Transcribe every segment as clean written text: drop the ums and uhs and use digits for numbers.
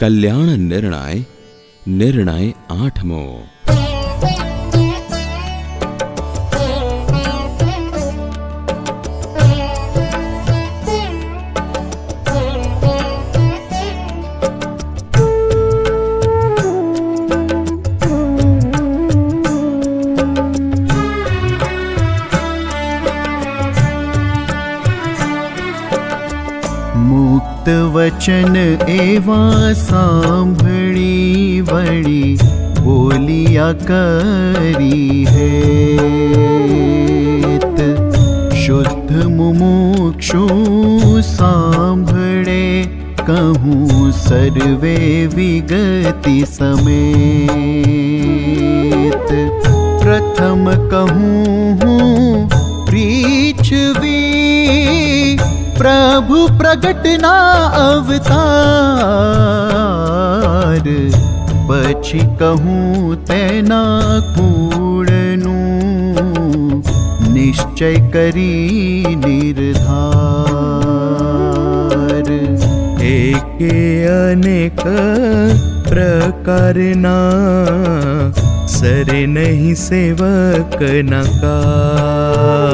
કલ્યાણ નિર્ણય નિર્ણય 8મો। मुक्त वचन एवा सांभळी वळी बोलिया करी हेत। शुद्ध मुमुक्षु सांभळे कहूँ सर्वे विगति समेत। प्रथम कहूँ प्रीछवी प्रभु प्रगटना अवतार। पछी कहूँ तेना कूड़नू निश्चय करी निर्धार। एके अनेक प्रकारना सरे नहीं सेवक न काज।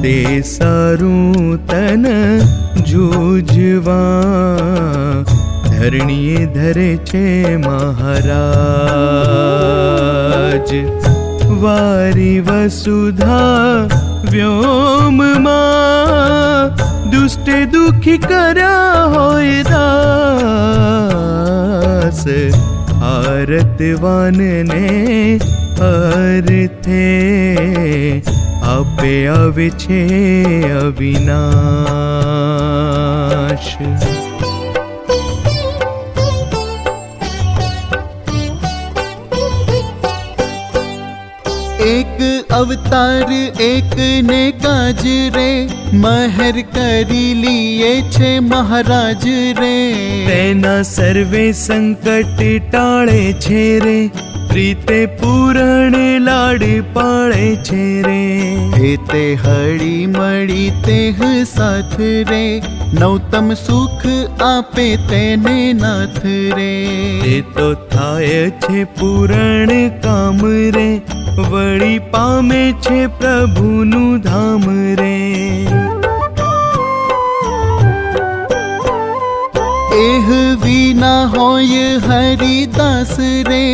ते सारूं तन जूझवा धरणिए धरे छे महाराज। वारी वसुधा व्योम मां दुष्ट दुखी कर्या होय दास। आरतवान ने अर्थे आपे आवे छे अविनाश। एक अवतार एक ने काज रे महर करी लिए छे महाराज रे। तेना सर्वे संकट टाळे छे रे प्रीते पूरण लाड पाळे छे रे। हेते हળી મળી તેહ સાથ રે નવતમ સુખ આપે તેને નાથ રે। તે તો થાય છે પૂરણ કામ રે વળી પામે છે પ્રભુનું ધામ રે। એહ વિના હોય હરિદાસ રે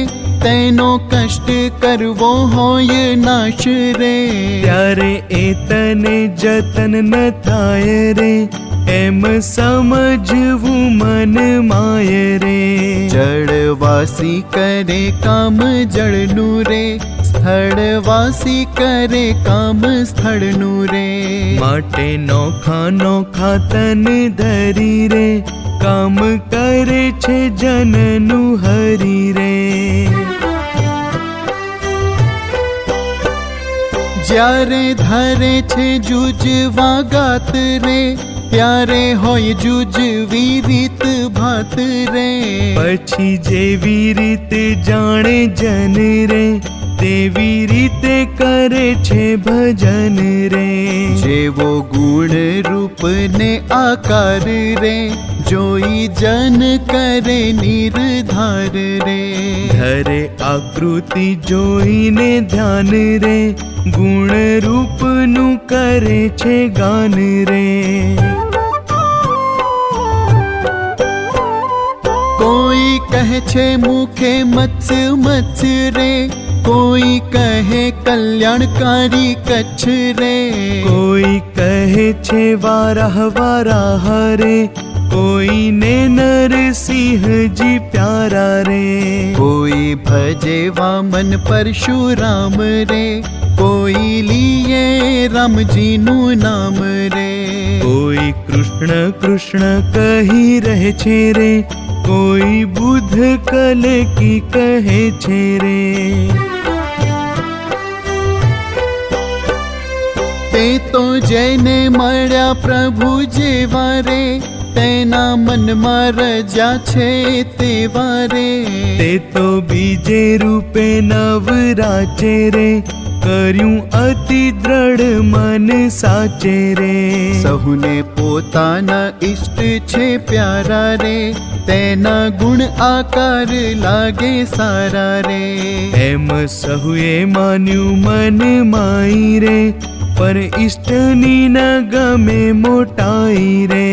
तेनो कष्ट करवो होय नाश रे। त्यारे ए तने जतन न थाय रे एम समझवू मन माय रे। जड़वासी करे काम जड़नु रे स्थळवासी करे काम स्थळनु रे। माटे नोखा नोखा तन धरी रे काम करे छे जननु हरि रे। ज्यारे धारे छे जूझवा गात रे त्यारे होय जूझवी रीत भात रे। पछी जेवी रीत जाने जन रे तेवी रीते करे छे भजन रे। जेवो गुण रूप ने आकार रे जोई जन करे निर्धार रे। धरे आकृति जोईने ध्यान रे गुण रूप नु करे छे गान रे। कोई कहे छे मुखे मत्स्य मत्स्य रे कोई कहे कल्याणकारी कच्छ रे। कोई कहे छे वाराह वाराह रे कोई ने नरसिंह जी प्यारा रे। कोई भजे वामन परशुराम रे कोई लिए राम जी नु नाम रे। कोई कृष्ण कृष्ण कही रहे छे रे कोई बुध कल की कहे छे रे। ते तो जैने मळ्या प्रभु जेवा रे तेना मन में रजा छे तेवा रे। ते तो बीजे रूपे नवराचे रे કર્યું અતિ દ્રઢ મન સાચે રે. સહુને પોતાના ઈષ્ટ છે પ્યારા રે, તેના ગુણ આકાર લાગે સારા રે. એમ સહુએ માન્યું મન માઈ રે, પર ઈષ્ટની ન ગમે મોટાઈ રે.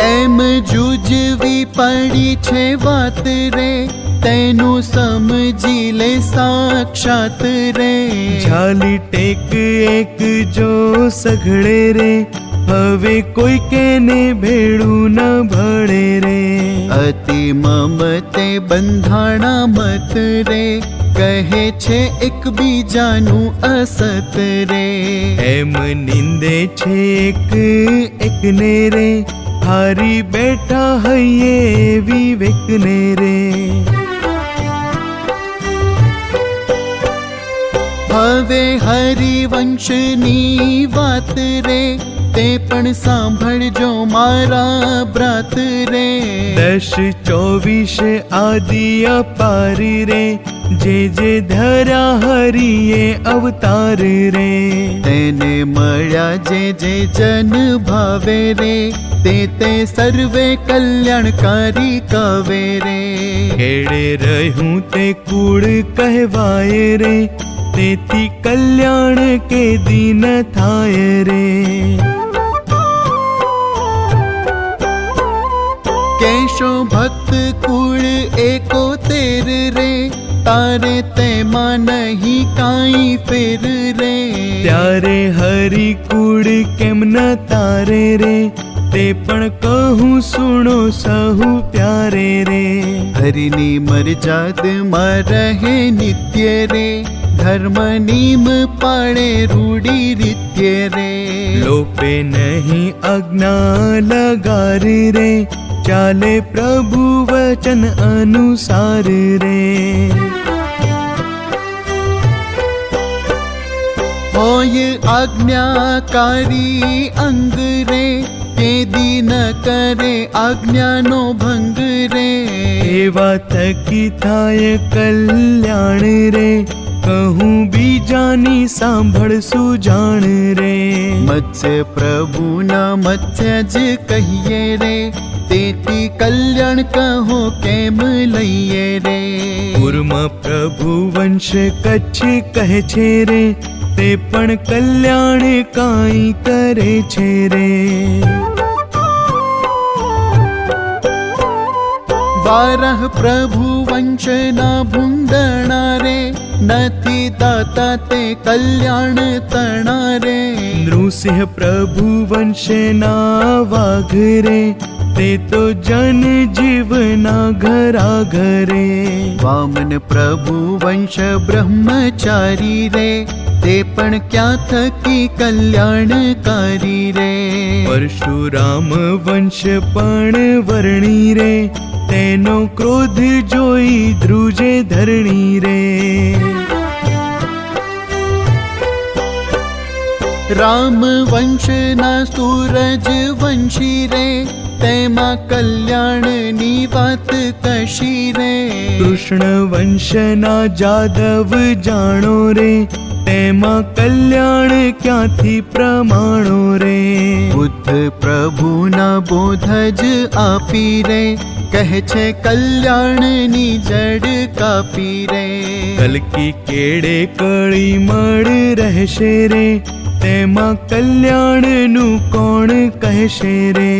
એમ જુજવી પડી છે વાત રે, તેનું સમજી લે સાક્ષાત રે. ઝાલી ટેક એક જો સઘળે રે, હવે કોઈ કેને ભેળું ન ભળે રે. અતિ મમતે બંધાણા મત રે, કહે છે એકબીજાનું અસત રે. એમ નિંદે છે એકને રે, હારી બેઠા હૈયે વિવેકને રે. હવે હરિવંશની વાત રે, તે પણ સાંભળજો મારા બ્રાત રે. 10-24 આદિ અપારી રે, જે ધર્યા હરિએ અવતાર રે. તેને મળ્યા જે જન ભાવે રે, તે સર્વે કલ્યાણકારી કવે રે. ખેડે રહ્યું તે કુળ કહેવાય રે, તેથી કલ્યાણ કે દિન થાય રે. કેશો ભક્ત કુળ 71 રે, તારે તેમાં નહીં કાંઈ ફેર રે. ત્યારે હરિ કુળ કેમ ન તારે રે, તે પણ કહું સુણો સહુ પ્યારે રે. હરિની મરજાદમાં રહે નિત્ય રે, ધર્મ નિયમ પાળે રૂડી રીત્ય રે. લોપે નહીં આજ્ઞા લગાર રે, ચાલે પ્રભુ વચન અનુસાર રે. હોય આજ્ઞાકારી અંગ રે, તે દિન કરે આજ્ઞાનો ભંગ રે. એવા થકી થાય કલ્યાણ રે, કહું બીજાની સાંભળશું જાણ રે. મત્સ્ય પ્રભુના મત્સ્ય જ કહીએ રે, તેથી કલ્યાણ કહો કેમ લઈએ રે. કુર્મ પ્રભુ વંશ કચ્છ કહે છે રે, તે પણ કલ્યાણ કાંઈ કરે છે રે. વારહ પ્રભુ વંશના ભૂંડણા રે, નથી દાતા તે કલ્યાણ તણા રે. નૃસિંહ પ્રભુ વંશના વાઘ રે, તે તો જન જીવના ઘરા ઘરે. વામન પ્રભુ વંશ બ્રહ્મચારી રે, તે પણ ક્યાં થકી કલ્યાણકારી રે. પરશુરામ વંશ પણ વર્ણી રે, તેનો ક્રોધ જોઈ ધ્રુજે ધરણી રે. રામ વંશના સૂરજ વંશી રે, તેમાં કલ્યાણની વાત કશી રે. કૃષ્ણ વંશના જાદવ જાણો રે, તેમાં કલ્યાણ ક્યાંથી પ્રમાણો રે. બુદ્ધ પ્રભુના બોધ જ આપી રે, કહે છે કલ્યાણની જડ કાપી રે. કલકી કેડે કળી મળ રહેશે રે, તેમાં કલ્યાણનું કોણ કહેશે રે.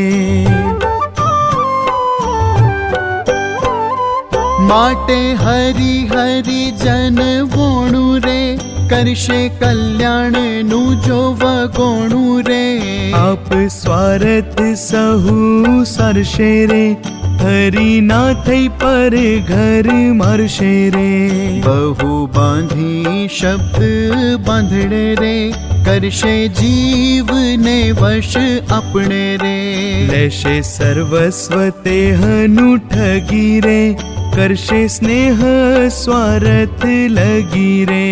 માટે હરી હરી જન વોણું રે, કરશે કલ્યાણનું જો વગોણું રે. આપ સ્વાર્થ સહુ સરશે રે, હરી ના થઈ પર ઘર મારશે રે. બહુ બાંધી શબ્દ બાંધડે રે, કરશે જીવને વશ આપણે રે. લેશે સર્વસ્વ તેહનું ઠગી રે, કરશે સ્નેહ સ્વાર્થ લગી રે.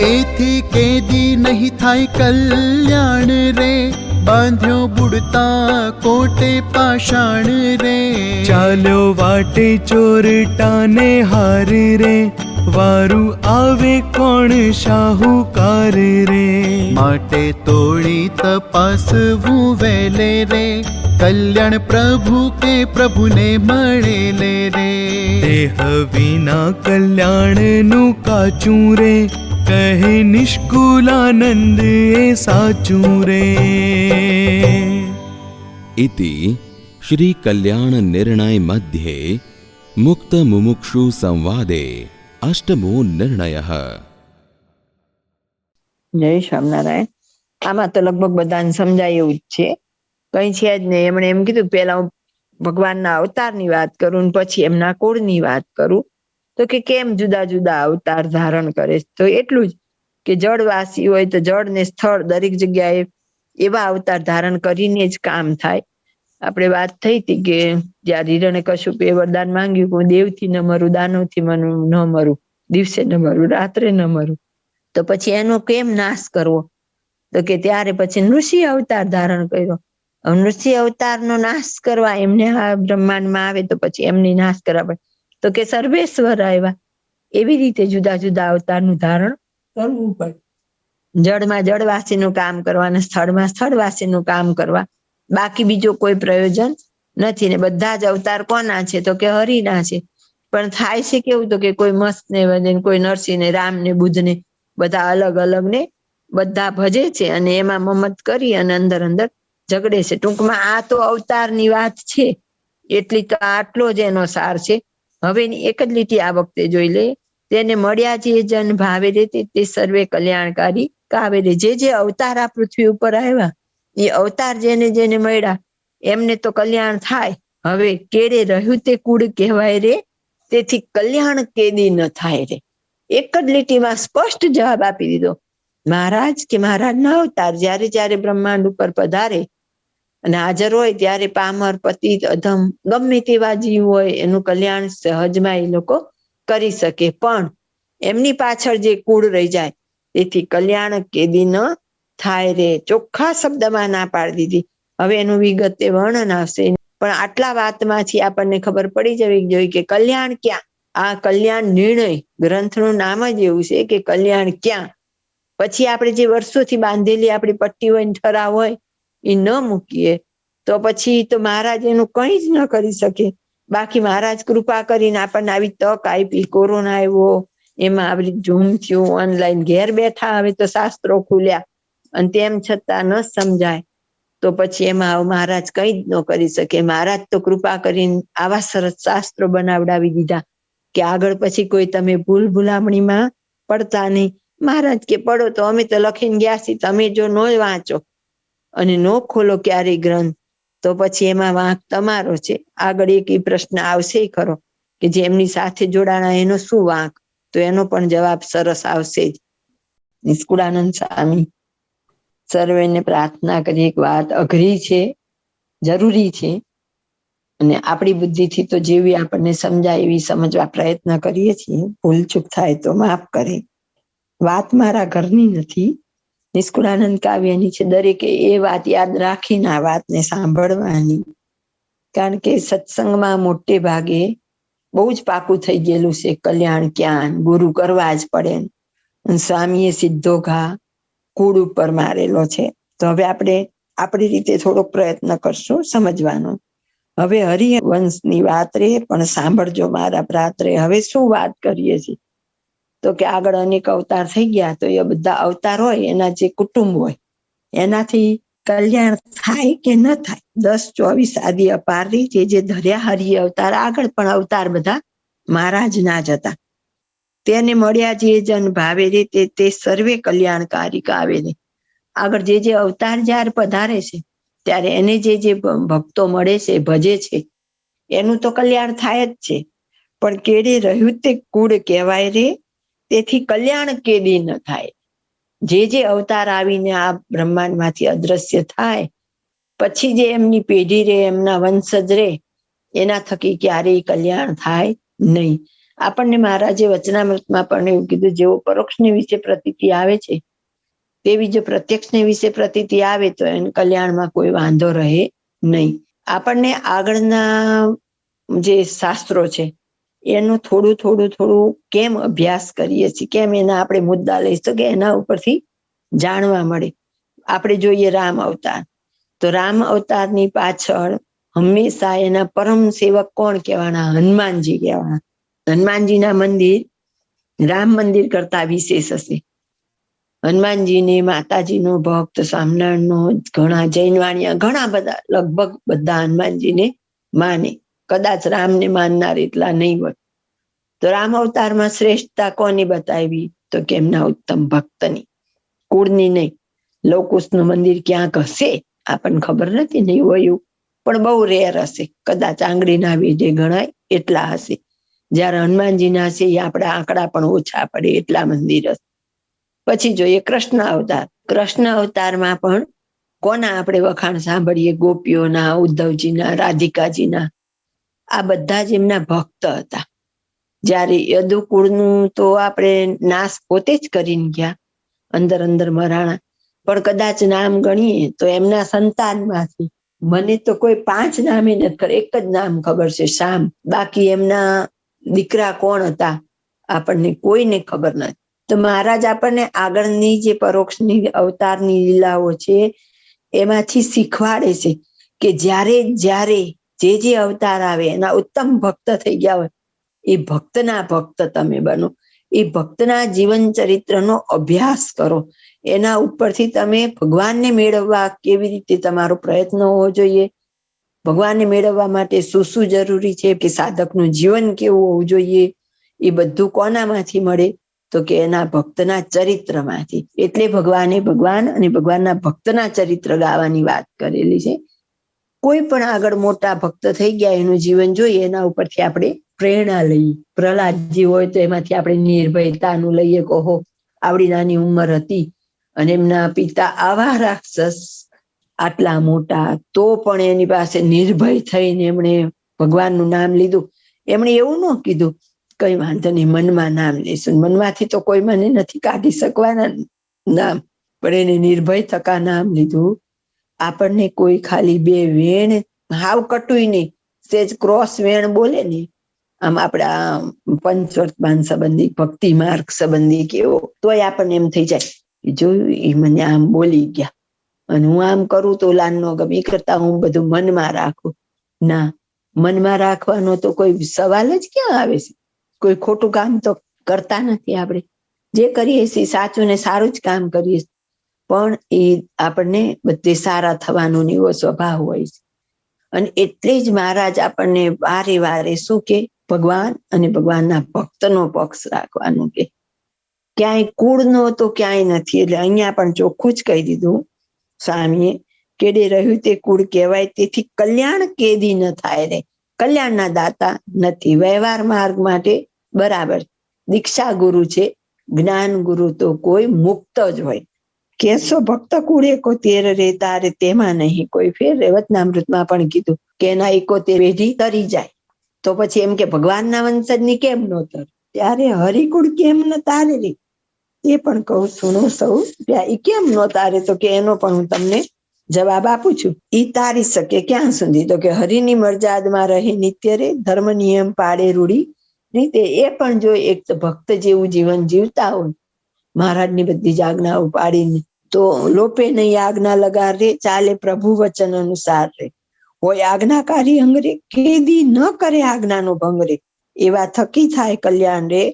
એથી કેદી નહીં થાય કલ્યાણ રે, બાંધ્યો બુડતા કોટે પાષાણ રે. ચાલ્યો વાટે ચોરટાને હાર રે, વારું આવે કોણ શાહુકાર રે. માટે તોડી તપાસવું વહેલે રે, કલ્યાણ પ્રભુ કે પ્રભુને મળેલે રે. દેહ વિના કલ્યાણનું કાચું રે, કહે નિષ્કુલાનંદ એ સાચું રે. इति श्री कल्याण निर्णय मध्ये मुक्त मुमुक्षु संवादे अष्टमो निर्णयः. જય સ્વામિનારાયણ. આમાં તો લગભગ બધાને સમજાય એવું જ છે, કઈ છે જ નહીં. એમણે એમ કીધું પેલા હું ભગવાનના અવતારની વાત કરું ને પછી એમના કુળની વાત કરું. તો કે કેમ જુદા જુદા અવતાર ધારણ કરે, તો એટલું જ કે જળવાસી હોય તો જળ ને સ્થળ દરેક જગ્યાએ એવા અવતાર ધારણ કરીને જ કામ થાય. આપણે વાત થઈ હતી કે જયારે હિરણ્યકશ્યપે વરદાન માંગ્યું કે હું દેવથી ન મરું, દાનવથી ન મરું, દિવસે ન મરું, રાત્રે ન મરું, તો પછી એનો કેમ નાશ કરવો? તો કે ત્યારે પછી નૃષિ અવતાર ધારણ કર્યો. નૃષિ અવતારનો નાશ કરવા એમને આ બ્રહ્માંડમાં આવે તો પછી એમની નાશ કરવા પડે. તો કે સર્વેશ્વર આવ્યા. એવી રીતે જુદા જુદા અવતારનું ધારણ કરવું પડે. જળમાં જળવાસીનું કામ કરવા અને સ્થળમાં સ્થળવાસીનું કામ કરવા, બાકી બીજો કોઈ પ્રયોજન નથી. ને બધા જ અવતાર કોના છે? તો કે હરિના છે. પણ થાય છે કેવું? તો કે કોઈ મસ્ત ને કોઈ નરસિંહ ને રામ ને બુદ્ધ ને બધા અલગ અલગ ને બધા ભજે છે અને એમાં મમત કરી અને અંદર અંદર ઝઘડે છે. ટૂંકમાં આ તો અવતારની વાત છે, એટલી તો આટલો જ એનો સાર છે. હવે એક જ લીટી આ વખતે જોઈ લે. તેને મળ્યા જે જન ભાવે રે તે સર્વે કલ્યાણકારી કાવે રે. જે જે અવતાર આ પૃથ્વી ઉપર આવ્યા એ અવતાર જેને જેને મળ્યા એમને તો કલ્યાણ થાય. હવે કેડે રહ્યું તે કુળ કહેવાય રે, તેથી કલ્યાણ કેદી ન થાય રે. એક જ લીટીમાં સ્પષ્ટ જવાબ આપી દીધો. મહારાજ કે મહારાજના અવતાર જયારે જયારે બ્રહ્માંડ ઉપર પધારે અને હાજર હોય ત્યારે પામર, પતિત, અધમ ગમે તેવા જીવ હોય એનું કલ્યાણ સહજમાં એ લોકો કરી શકે. પણ એમની પાછળ જે કુળ રહી જાય તેથી કલ્યાણ કેદી ન થાય રે. ચોખ્ખા શબ્દમાં ના પાડી દીધી. હવે એનું વિગતે વર્ણન આવશે, પણ આટલા વાતમાંથી આપણને ખબર પડી જવી જોઈએ કે કલ્યાણ ક્યાં. આ કલ્યાણ નિર્ણય ગ્રંથનું નામ જ એવું છે કે કલ્યાણ ક્યાં. પછી આપણે જે વર્ષોથી બાંધેલી આપણી પટ્ટી હોય, ઠરાવ હોય એ ન મૂકીએ તો પછી તો મહારાજ એનું કંઈ જ ન કરી શકે. બાકી મહારાજ કૃપા કરીને આપણને આવી તક આપી. કોરોના આવ્યો, એમાં આવી ઝૂમ થયું, ઓનલાઈન ઘેર બેઠા, હવે તો શાસ્ત્રો ખુલ્યા અને તેમ છતાં ન સમજાય તો પછી એમાં મહારાજ કંઈ જ ન કરી શકે. મહારાજ તો કૃપા કરીને આવા સરસ શાસ્ત્રો બનાવડાવી દીધા કે આગળ પછી કોઈ તમે ભૂલ ભૂલામણીમાં પડતા નહીં. મહારાજ કે પડો તો અમે તો લખીને ગયા છીએ, તમે જો ન વાંચો અને ન ખોલો ક્યારેય ગ્રંથ તો પછી એમાં વાંક તમારો છે. આગળ એક પ્રશ્ન આવશે ખરો કે જે એમની સાથે જોડાણા એનો શું વાંક? તો એનો પણ જવાબ સરસ આવશે જ. નિષ્કુળાનંદ સ્વામી સર્વેને પ્રાર્થના કરી, એક વાત અઘરી છે, જરૂરી છે, અને આપણી બુદ્ધિથી તો જેવી આપણને સમજાય એવી સમજવા પ્રયત્ન કરીએ છીએ. ભૂલ ચૂક થાય તો માફ કરે. વાત મારા ઘરની નથી, નિષ્કુળાનંદ કાવ્યની છે. દરેકે એ વાત યાદ રાખીને આ વાતને સાંભળવાની. કારણ કે સત્સંગમાં મોટે ભાગે બહુ જ પાકું થઈ ગયેલું છે કલ્યાણ ક્યાં, ગુરુ કરવા જ પડે. સ્વામીએ સીધો ઘા કુળ ઉપર મારેલો છે. તો હવે આપણે આપણી રીતે થોડોક પ્રયત્ન કરશું સમજવાનો. હવે હરિવંશની વાત રે, પણ સાંભળજો મારા ભ્રાતરે. હવે શું વાત કરીએ છીએ? તો કે આગળ અનેક અવતાર થઈ ગયા, તો એ બધા અવતાર હોય એના જે કુટુંબ હોય એનાથી કલ્યાણ થાય કે ન થાય. 10-24 આદિ અપારી જે ધર્યા હરિ અવતાર, આગળ પણ અવતાર બધા મહારાજ ના જ હતા. તેને મળ્યા જે જન ભાવે રે તે સર્વે કલ્યાણકારી કાવે રે. આગળ જે અવતાર જયારે પધારે છે ત્યારે એને જે ભક્તો મળે છે, ભજે છે, એનું તો કલ્યાણ થાય જ છે. પણ કેડે રહ્યું તે કુળ કહેવાય રે, તેથી કલ્યાણ કેદી ન થાય. જે અવતાર આવીને આ બ્રહ્માંડમાંથી અદ્રશ્ય થાય પછી જે એમની પેઢી રે, એમના વંશજ રે, એના થકી ક્યારેય કલ્યાણ થાય નહીં. આપણને મહારાજે વચનામૃતમાં પણ એવું કીધું, જેવો પરોક્ષની વિશે પ્રતીતિ આવે છે તેવી જો પ્રત્યક્ષને વિશે પ્રતીતિ આવે તો એને કલ્યાણમાં કોઈ વાંધો રહે નહીં. આપણને આગળના જે શાસ્ત્રો છે એનું થોડું કેમ અભ્યાસ કરીએ છીએ, કેમ એના આપણે મુદ્દા લઈશું કે એના ઉપરથી જાણવા મળે. આપણે જોઈએ રામ અવતાર, તો રામ અવતારની પાછળ હંમેશા એના પરમ સેવક કોણ કહેવાના? હનુમાનજી કહેવાના. હનુમાનજીના મંદિર રામ મંદિર કરતા વિશેષ હશે. હનુમાનજીને માતાજીનો ભક્ત, સ્વામિનારાયણનો, ઘણા જૈનવાણીયા, ઘણા બધા, લગભગ બધા હનુમાનજીને માને. કદાચ રામને માનનાર એટલા નહીં હોય. તો રામ અવતારમાં શ્રેષ્ઠતા કોની બતાવી? તો કે એમના ઉત્તમ ભક્તની, કુળની નહીં. લવકુશનું મંદિર ક્યાંક હશે, આપણને ખબર નથી, નહીં હોય એવું, પણ બહુ રેર હશે. કદાચ આંગળીના વેઢે ગણાય એટલા હશે. જયારે હનુમાનજીના હશે એ આપણા આંકડા પણ ઓછા પડે એટલા મંદિર હશે. પછી જોઈએ કૃષ્ણ અવતાર. કૃષ્ણ અવતારમાં પણ કોના આપણે વખાણ સાંભળીએ? ગોપીઓના, ઉદ્ધવજીના, રાધિકાજીના. આ બધા જ એમના ભક્ત હતા. જયારે યદુકુળનું તો આપણે નાશ પોતે જ કરીને ગયા, અંદર મરાણા. પણ કદાચ નામ ગણીએ તો એમના સંતાનમાંથી મને તો કોઈ 5 નામે નથી ખબર, એક જ નામ ખબર છે, શ્યામ. બાકી એમના દીકરા કોણ હતા આપણને કોઈને ખબર નથી. તો મહારાજ આપણને આગળની જે પરોક્ષની અવતારની લીલાઓ છે એમાંથી શીખવાડે છે કે જ્યારે જે અવતાર આવે એના ઉત્તમ ભક્ત થઈ ગયા હોય, એ ભક્તના ભક્ત તમે બનો. એ ભક્તના જીવન ચરિત્રનો અભ્યાસ કરો. એના ઉપરથી તમે ભગવાનને મેળવવા કેવી રીતે તમારો પ્રયત્ન હોવો જોઈએ, ભગવાનને મેળવવા માટે શું જરૂરી છે, કે સાધકનું જીવન કેવું હોવું જોઈએ, એ બધું કોનામાંથી મળે? તો કે એના ભક્તના ચરિત્રમાંથી. એટલે ભગવાને ભગવાન અને ભગવાનના ભક્તના ચરિત્ર ગાવાની વાત કરેલી છે. કોઈ પણ આગળ મોટા ભક્ત થઈ ગયા એનું જીવન જોઈએ, એના ઉપરથી આપણે પ્રેરણા લઈએ. પ્રહલાદજી હોય તો એમાંથી આપણે નિર્ભયતાનું લઈએ. કહો આવડી નાની ઉંમર હતી અને એમના પિતા આવા રાક્ષસ, આટલા મોટા, તો પણ એની પાસે નિર્ભય થઈને એમણે ભગવાનનું નામ લીધું. એમણે એવું ન કીધું કઈ વાંધો નહીં, મનમાં નામ લેશું, મનમાંથી તો કોઈ મને નથી કાઢી શકવાના નામ, પણ એને નિર્ભય થકા નામ લીધું. આપણને કોઈ ખાલી 2 વેણ હાવ કટુય નહીં, સેજ ક્રોસ વેણ બોલે ને, આમ આપડા પંચવર્તમાન સંબંધી, ભક્તિ માર્ગ સંબંધી કેવો, તોય આપણને એમ થઈ જાય કે જોયું એ મને આમ બોલી ગયા અને હું આમ કરું તો લાન નો ગમે, કરતા હું બધું મનમાં રાખું. ના, મનમાં રાખવાનો તો કોઈ સવાલ જ ક્યાં આવે છે? કોઈ ખોટું કામ તો કરતા નથી. આપણે જે કરીએ છીએ સાચું ને સારું જ કામ કરીએ, પણ એ આપણને બધે સારા થવાનો એવો સ્વભાવ હોય છે. અને એટલે જ મહારાજ આપણને વારે શું કે? ભગવાન અને ભગવાનના ભક્તનો પક્ષ રાખવાનો. કે ક્યાંય કુળનો તો ક્યાંય નથી. એટલે અહીંયા પણ ચોખ્ખું જ કહી દીધું સ્વામીએ, કેડે રહ્યું તે કુળ કહેવાય, તેથી કલ્યાણ કેદી ન થાય રે. કલ્યાણના દાતા નથી. વ્યવહાર માર્ગ માટે બરાબર દીક્ષા ગુરુ છે, જ્ઞાન ગુરુ તો કોઈ મુક્ત જ હોય. કેસો ભક્ત કુળે 71 રે તારે, તેમાં નહીં કોઈ ફેર. રેવતનામૃતમાં પણ કીધું કે એના 71 પેઢી તરી જાય. તો પછી એમ કે ભગવાનના વંશજની કેમ નો તર? ત્યારે હરિકુળ કેમ ન તારે રે? એ પણ કહું સુનો સૌ, એ કેમ નો તારે? તો કે એનો પણ હું તમને જવાબ આપું છું. ઈ તારી શકે ક્યાં સુધી? તો કે હરિની મર્યાદામાં રહે નિત્ય રે, ધર્મ નિયમ પાડે રૂઢી રીતે. એ પણ જો એક ભક્ત જેવું જીવન જીવતા હોય, મહારાજની બધી જ આજ્ઞાઓ પાડીને, તો લોપે નહીં આજ્ઞા લગાર રે, ચાલે પ્રભુ વચન અનુસાર રે. હોય આજ્ઞાકારી અંગ રે, કેદી ન કરે આજ્ઞાનો ભંગ રે. એવા થકી થાય કલ્યાણ રે,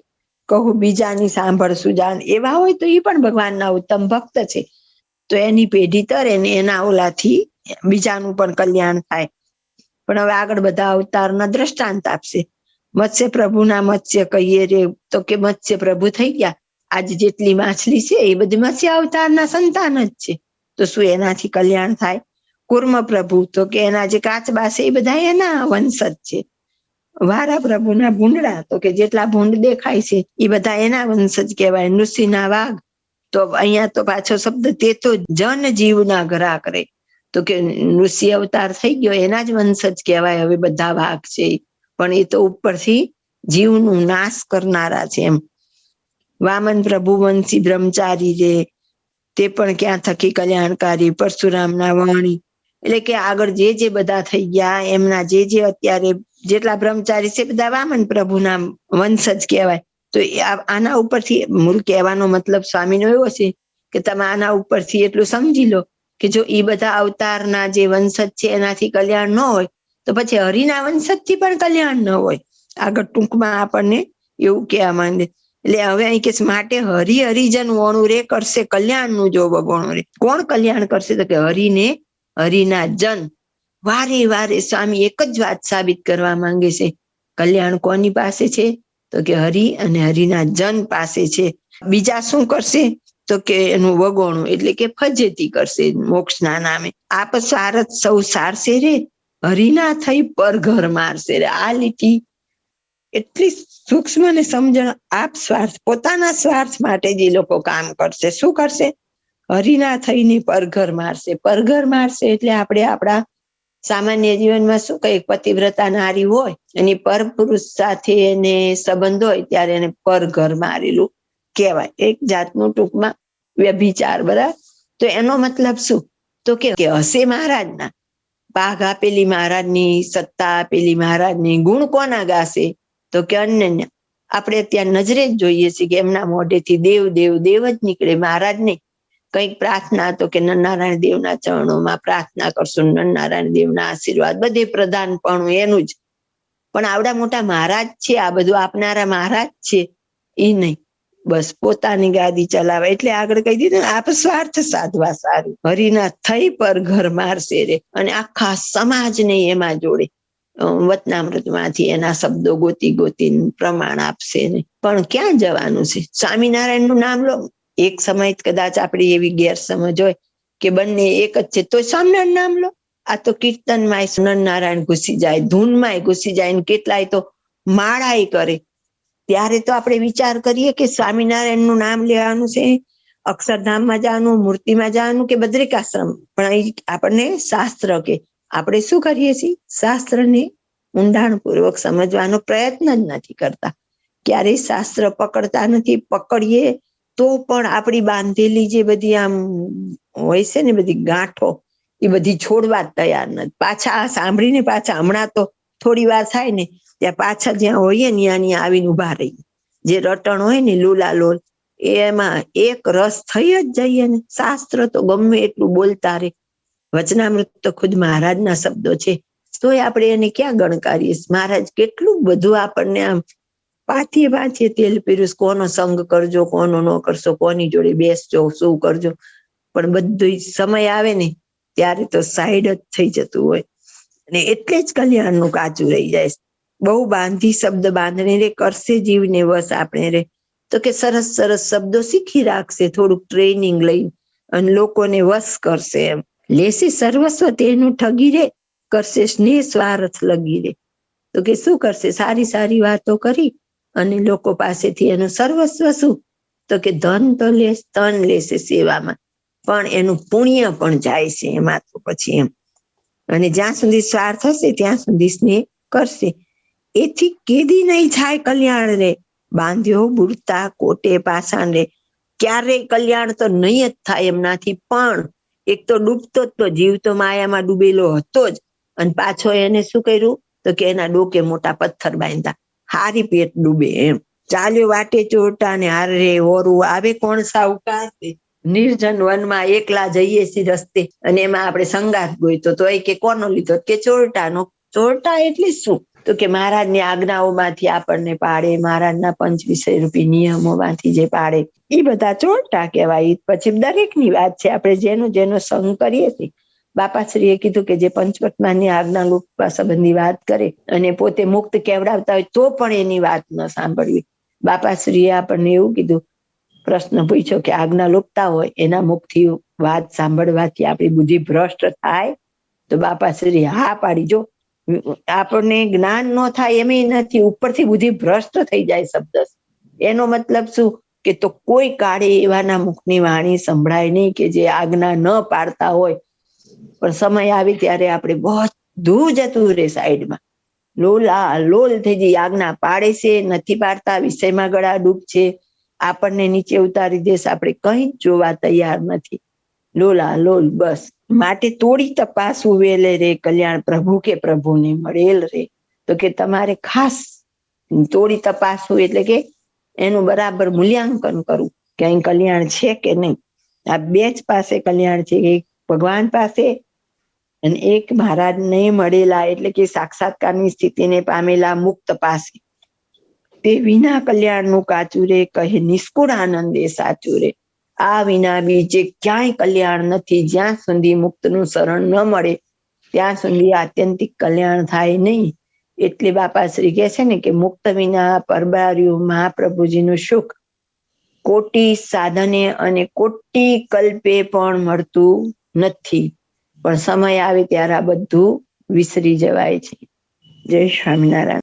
કહું બીજાની સાંભળ સુજાન. એવા હોય તો એ પણ ભગવાનના ઉત્તમ ભક્ત છે. તો એની પેઢી તરે ને એના ઓલાથી બીજાનું પણ કલ્યાણ થાય. પણ હવે આગળ બધા અવતારના દ્રષ્ટાંત આપશે. મત્સ્ય પ્રભુના મત્સ્ય કહીએ રે, તો કે મત્સ્ય પ્રભુ થઈ ગયા. આજે જેટલી માછલી છે એ બધી મત્સ્ય અવતારના સંતાન જ છે. તો શું એનાથી કલ્યાણ થાય? કુર્મ પ્રભુ, તો કે એના જે કાચબા છે એ બધા એના વંશજ છે. વારા પ્રભુના ભૂંડડા, તો કે જેટલા ભૂંડ દેખાય છે એ બધા એના વંશજ કહેવાય. નૃસિંહના વાઘ, તો અહીંયા તો પાછો શબ્દ તે તો જન જીવના ઘરા કરે, તો કે નૃસિંહ અવતાર થઈ ગયો એના જ વંશજ કહેવાય. હવે બધા વાઘ છે પણ એ તો ઉપરથી જીવનું નાશ કરનારા છે એમ. વામન પ્રભુ વંશી બ્રહ્મચારી રે, તે પણ ક્યાં થકી કલ્યાણકારી પરશુરામના વાણી. એટલે કે આગળ જે બધા થઈ ગયા એમના જે અત્યારે જેટલા બ્રહ્મચારી છે બધા વામન પ્રભુના વંશજ કહેવાય. તો આના ઉપરથી મૂળ કહેવાનો મતલબ સ્વામીનો એવો છે કે તમે આના ઉપરથી એટલું સમજી લો કે જો એ બધા અવતારના જે વંશજ છે એનાથી કલ્યાણ ન હોય તો પછી હરિના વંશજથી પણ કલ્યાણ ન હોય. આગળ ટૂંકમાં આપણને એવું કહેવા માંગે. એટલે હવે અહીં કે માટે હરિજન વણું રે કરશે કલ્યાણનું જો વગોણું રે. કોણ કલ્યાણ કરશે? તો કે હરિને હરિના જન. વારે વારે સ્વામી એક જ વાત સાબિત કરવા માંગે છે. કલ્યાણ કોની પાસે છે? તો કે હરિ અને હરિના જન પાસે છે. બીજા શું કરશે? તો કે એનું વગોણું એટલે કે ફજેતી કરશે મોક્ષના નામે. આપ સ્વાર્થ સૌ સારશે રે, હરિના થઈ પર ઘર મારશે રે. આ લીટી એટલી સૂક્ષ્મ ને સમજણ. આપ સ્વાર્થ પોતાના સ્વાર્થ માટે જે લોકો કામ કરશે, શું કરશે? હરિના થઈને પરઘર મારશે. પરઘર મારશે એટલે આપણે આપણા સામાન્ય જીવનમાં શું કહીએ, પતિવ્રતા નારી હોય એની પરપુરુષ સાથે એને સંબંધ હોય ત્યારે એને પરઘર મારેલું કહેવાય. એક જાતનું ટૂંકમાં વ્યભિચાર. બરાબર? તો એનો મતલબ શું? તો કે હશે મહારાજના, પાઘ આપેલી મહારાજની, સત્તા આપેલી મહારાજની, ગુણ કોના ગાશે? તો કે અનન્ય. આપણે ત્યાં નજરે જ જોઈએ છીએ કે એમના મોઢેથી દેવ દેવ દેવ જ નીકળે, મહારાજ નહીં. કંઈક પ્રાર્થના તો કે નરનારાયણ દેવના ચરણોમાં પ્રાર્થના કરશું, નરનારાયણ દેવના આશીર્વાદ, બધે પ્રધાનપણું એનું જ. પણ આવડા મોટા મહારાજ છે, આ બધું આપનારા મહારાજ છે, એ નહીં. બસ પોતાની ગાદી ચલાવે. એટલે આગળ કહી દીધું ને, આપ સ્વાર્થ સાધવા સારું, હરિના થઈ પર ઘર મારશે રે. અને આખા સમાજને એમાં જોડે. વચનામૃતમાંથી એના શબ્દો ગોતી ગોતી પ્રમાણ આપશે ને. પણ ક્યાં જવાનું છે? સ્વામિનારાયણ નું નામ લો. એક સમય કદાચ આપણી એવી ગેરસમજ હોય કે બંને એક જ છે, તો સ્વામિનારાયણ નામ લો. આ તો કીર્તનમાંય નરનારાયણ ઘૂસી જાય, ધૂનમાંય ઘૂસી જાય, ને કેટલાય તો માળાય કરે. ત્યારે તો આપણે વિચાર કરીએ કે સ્વામિનારાયણ નું નામ લેવાનું છે, અક્ષરધામમાં જવાનું, મૂર્તિમાં જવાનું કે બદ્રિકાશ્રમ. પણ આપણને શાસ્ત્ર કે આપણે શું કરીએ છીએ? શાસ્ત્રને ઊંડાણપૂર્વક સમજવાનો પ્રયત્ન જ નથી કરતા. ક્યારેય શાસ્ત્ર પકડતા નથી. પકડીએ તો પણ આપણી બાંધેલી જે બધી આમ હોય છે ને, બધી ગાંઠો, એ બધી છોડવા જ તૈયાર નથી. પાછા સાંભળીને પાછા હમણાં તો થોડી વાર થાય ને ત્યાં પાછા જ્યાં હોઈએ ને ત્યાં આવીને ઉભા રહીએ. જે રટણ હોય ને લોલા લોલ, એમાં એક રસ થઈ જ જઈએ ને. શાસ્ત્ર તો ગમે એટલું બોલતા રે, વચનામૃત તો ખુદ મહારાજના શબ્દો છે, તોય આપણે એને ક્યાં ગણકારીએ? મહારાજ કેટલું બધું આપણને આમ પાથીએ તેલ પીરુસ, કોનો સંગ કરજો, કોનો ન કરશો, કોની જોડે બેસજો, શું કરજો. પણ બધું સમય આવે ને ત્યારે તો સાઈડ જ થઈ જતું હોય. અને એટલે જ કલ્યાણનું કાચું રહી જાય. બહુ બાંધી શબ્દ બાંધણી રે કરશે જીવને વસ આપણે રે. તો કે સરસ સરસ શબ્દો શીખી રાખશે, થોડુંક ટ્રેનિંગ લઈ, અને લોકોને વશ કરશે. એમ લેશે સર્વસ્વ તેનું ઠગી રે, કરશે સ્નેહ સ્વાર્થ લગી રે. તો કે શું કરશે? સારી સારી વાતો કરી અને લોકો પાસેથી એનું સર્વસ્વ શું? તો કે ધન તો લેશે, તન લેશે સેવામાં, પણ એનું પુણ્ય પણ જાય છે એમાં. તો પછી એમ, અને જ્યાં સુધી સ્વાર્થ હશે ત્યાં સુધી સ્નેહ કરશે. એથી કેદી નહીં થાય કલ્યાણ રે, બાંધ્યો બુડતા કોટે પાષાણ રે. ક્યારેય કલ્યાણ તો નહીં જ થાય એમનાથી. પણ એક તો ડૂબતો જ, તો જીવ તો માયામાં ડૂબેલો હતો જ, અને પાછો એને શું કર્યું? તો કે એના ડોકે મોટા પથ્થર બાંધ્યા, હારી પેટ ડૂબે એમ. ચાલ્યો વાટે ચોરટા ને હારે ઓરું, આવે કોણ સાવકાર? નિર્જન વનમાં એકલા જઈએ છીએ રસ્તે, અને એમાં આપણે સંગાથ ગોઈતો તો એ કે કોનો લીધો? કે ચોરટાનો. ચોરટા એટલે શું? તો કે મહારાજની આજ્ઞાઓમાંથી આપણને પાડે, મહારાજના પંચ વિષય રૂપી નિયમોમાંથી જે પાડે, એ બધા ચોરટા કહેવાય. પછી દરેકની વાત છે, આપણે જેનો જેનો સંગ કરીએ છીએ. બાપાશ્રીએ કીધું કે જે પંચવર્તમાનની આજ્ઞા લોકવા સંબંધી વાત કરે અને પોતે મુક્ત કેવડાવતા હોય તો પણ એની વાત ન સાંભળવી. બાપાશ્રીએ આપણને એવું કીધું, પ્રશ્ન પૂછ્યો કે આજ્ઞા લોકતા હોય એના મુખથી વાત સાંભળવાથી આપણી બુદ્ધિ ભ્રષ્ટ થાય? તો બાપાશ્રી હા પાડી. જો આપણને જ્ઞાન ન થાય એમ નથી, ઉપરથી બુદ્ધિ ભ્રષ્ટ થઈ જાય શબ્દ. એનો મતલબ શું? કે તો કોઈ કાળે એવાના મુખની વાણી સંભળાય નહીં કે જે આજ્ઞા ન પાડતા હોય, પણ સમય આવે ત્યારે આપણે બધું જતું રહે સાઈડમાં. લોલ થઈ જઈ. આજ્ઞા પાડે છે, નથી પાડતા, વિષયમાં ગળા ડૂબ છે, આપણને નીચે ઉતારી દેશ, આપણે કઈ જ જોવા તૈયાર નથી. લોલા લોલ બસ. માટે તોડી તપાસવું વેલે રે, કલ્યાણ પ્રભુ કે પ્રભુને મળેલ રે. તો કે તમારે ખાસ તોડી તપાસવું એટલે કે એનું બરાબર મૂલ્યાંકન કરવું કે અહીં કલ્યાણ છે કે નહીં. આ બે જ પાસે કલ્યાણ છે, એક ભગવાન પાસે અને એક મહારાજને મળેલા એટલે કે સાક્ષાત્કારની સ્થિતિને પામેલા મુક્ત પાસે. તે વિના કલ્યાણનું કાચું રે, કહે નિષ્કુળ આનંદે સાચું રે. આ વિના બીજે ક્યાંય કલ્યાણ નથી. જ્યાં સુધી મુક્તનું શરણ ન મળે ત્યાં સુધી આત્યંતિક કલ્યાણ થાય નહીં. એટલે બાપા શ્રી કહે છે ને કે મુક્ત વિના પરબાર્યું મહાપ્રભુજીનું સુખ કોટી સાધને અને કોટી કલ્પે પણ મળતું નથી. પણ સમય આવે ત્યારે આ બધું વિસરી જવાય છે. જય સ્વામિનારાયણ.